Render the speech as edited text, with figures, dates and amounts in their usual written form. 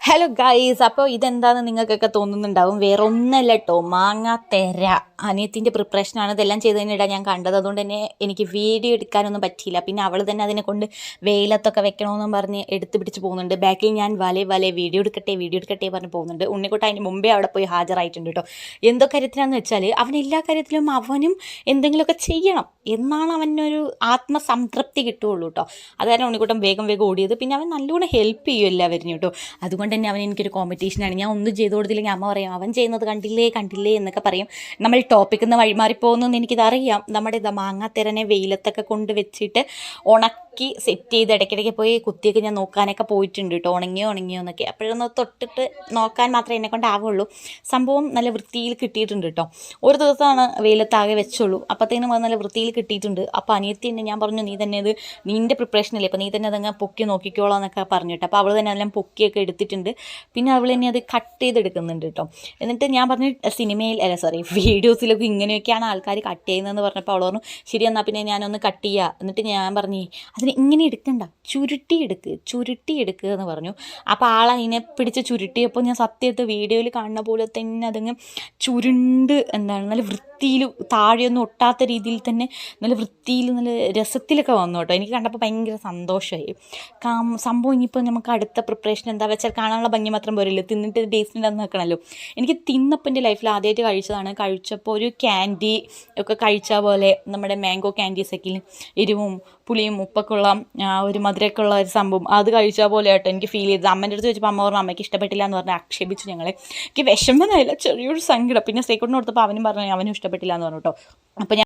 Hello guys, അപ്പോൾ ഇതെന്താണെന്ന് നിങ്ങൾക്കൊക്കെ തോന്നുന്നുണ്ടാവും. വേറെ ഒന്നല്ല കേട്ടോ, മാങ്ങ തെര അനിയത്തിൻ്റെ പ്രിപ്പറേഷനാണ്. ഇതെല്ലാം ചെയ്തതിനിടെ ഞാൻ കണ്ടത്. അതുകൊണ്ട് തന്നെ എനിക്ക് വീഡിയോ എടുക്കാനൊന്നും പറ്റിയില്ല. പിന്നെ അവൾ തന്നെ അതിനെ കൊണ്ട് വെയിലത്തൊക്കെ വെക്കണമെന്നും പറഞ്ഞ് എടുത്ത് പിടിച്ച് പോകുന്നുണ്ട്. ബാക്കിൽ ഞാൻ വീഡിയോ എടുക്കട്ടെ പറഞ്ഞ് പോകുന്നുണ്ട്. ഉണ്ണിക്കുട്ടൻ അതിന് മുമ്പേ അവിടെ പോയി ഹാജരായിട്ടുണ്ട് കേട്ടോ. എന്തോ കാര്യത്തിനാണെന്ന് വെച്ചാൽ അവൻ എല്ലാ കാര്യത്തിലും അവനും എന്തെങ്കിലുമൊക്കെ ചെയ്യണം എന്നാണ് അവനൊരു ആത്മസംതൃപ്തി കിട്ടുകയുള്ളൂ കേട്ടോ. അത് കാരണം ഉണ്ണിക്കുട്ടൻ വേഗം ഓടിയത്. പിന്നെ അവൻ നല്ലോണം ഹെൽപ്പ് ചെയ്യും എല്ലാവരും കേട്ടോ. അതുകൊണ്ട് തന്നെ അവൻ എനിക്കൊരു കോമ്പറ്റീഷനാണ്. ഞാൻ ഒന്നും ചെയ്തു കൊടുത്തില്ലെങ്കിൽ അമ്മ പറയും അവൻ ചെയ്യുന്നത് കണ്ടില്ലേ എന്നൊക്കെ പറയും. നമ്മൾ ടോപ്പിക്കിൽ നിന്ന് വഴിമാറിപ്പോകുന്നു എനിക്കിതറിയാം. നമ്മുടെ മാങ്ങാത്തിരനെ വെയിലത്തൊക്കെ കൊണ്ട് വെച്ചിട്ട് ഉണക്കി സെറ്റ് ചെയ്ത് ഇടയ്ക്കിടയ്ക്ക് പോയി കുത്തിയൊക്കെ ഞാൻ നോക്കാനൊക്കെ പോയിട്ടുണ്ട് കേട്ടോ. ഉണങ്ങിയോ എന്നൊക്കെ. അപ്പോഴൊന്ന് തൊട്ടിട്ട് നോക്കാൻ മാത്രമേ എന്നെ കൊണ്ടാവുള്ളൂ. സംഭവം നല്ല വൃത്തിയിൽ കിട്ടിയിട്ടുണ്ട് കേട്ടോ. ഒരു ദിവസമാണ് വെയിലത്താകെ വെച്ചുള്ളൂ. അപ്പോഴത്തേനും അത് നല്ല വൃത്തിയിൽ കിട്ടിയിട്ടുണ്ട്. അപ്പോൾ അനിയത്തി തന്നെ ഞാൻ പറഞ്ഞു, നീ തന്നെ ഇത് നിൻ്റെ പ്രിപ്പറേഷനല്ലേ, അപ്പോൾ നീ തന്നെ അതങ്ങ് പൊക്കി നോക്കിക്കോളാം എന്നൊക്കെ പറഞ്ഞിട്ട്. അപ്പോൾ അവൾ തന്നെ അതെല്ലാം പൊക്കിയൊക്കെ എടുത്തിട്ടുണ്ട്. പിന്നെ അവൾ തന്നെ അത് കട്ട് ചെയ്തെടുക്കുന്നുണ്ട് കേട്ടോ. എന്നിട്ട് ഞാൻ പറഞ്ഞു വീഡിയോസിലൊക്കെ ഇങ്ങനെയൊക്കെയാണ് ആൾക്കാർ കട്ട് ചെയ്യുന്നതെന്ന് പറഞ്ഞപ്പോൾ അവൾ പറഞ്ഞു ശരി എന്നാൽ പിന്നെ ഞാനൊന്ന് കട്ട് ചെയ്യുക. എന്നിട്ട് ഞാൻ പറഞ്ഞു അതിന് ഇങ്ങനെ എടുക്കണ്ട, ചുരുട്ടി എടുക്കുക എന്ന് പറഞ്ഞു. അപ്പോൾ ആളതിനെ പിടിച്ച് ചുരുട്ടിയപ്പോൾ ഞാൻ സത്യത്തെ വീഡിയോയിൽ കാണുന്ന പോലെ തന്നെ അതങ്ങ് ചുരുണ്ട് നല്ല വൃത്തിയിൽ താഴെയൊന്നും ഒട്ടാത്ത രീതിയിൽ തന്നെ നല്ല വൃത്തിയിൽ നല്ല രസത്തിലൊക്കെ വന്നു കേട്ടോ. എനിക്ക് കണ്ടപ്പോൾ ഭയങ്കര സന്തോഷമായി. സംഭവം ഇനിയിപ്പോൾ നമുക്ക് അടുത്ത പ്രിപ്പറേഷൻ എന്താ വെച്ചാൽ കാണാനുള്ള ഭംഗി മാത്രം പോരല്ലോ, തിന്നിട്ട് ടേസ്റ്റ് ഉണ്ടെന്ന് വെക്കണമല്ലോ. എനിക്ക് തിന്നപ്പോൾ എൻ്റെ ലൈഫിൽ ആദ്യമായിട്ട് കഴിച്ചതാണ്. കഴിച്ചപ്പോൾ ഒരു ക്യാൻഡി ഒക്കെ കഴിച്ച പോലെ, നമ്മുടെ മാംഗോ ക്യാൻഡീസൊക്കെ എരിവും പുളിയും ഉപ്പൊക്കെ ഉള്ള ഒരു മധുരമൊക്കെ ഉള്ള ഒരു സംഭവം അത് കഴിച്ച പോലെ കേട്ടോ എനിക്ക് ഫീൽ ചെയ്തത്. അമ്മേൻ്റെ അടുത്ത് ചോദിച്ചപ്പോൾ അമ്മ പറഞ്ഞു അമ്മയ്ക്ക് ഇഷ്ടപ്പെട്ടില്ല എന്ന് പറഞ്ഞ് ആക്ഷേപിച്ചു ഞങ്ങളെ. എനിക്ക് വിഷമമായില്ല, ചെറിയൊരു സങ്കടം. പിന്നെ ശ്രീകുട്ടിന് കൊടുത്തപ്പോൾ അവനും പറഞ്ഞു അവനും ഇഷ്ടപ്പെട്ടില്ല എന്ന് പറഞ്ഞു കേട്ടോ. അപ്പോൾ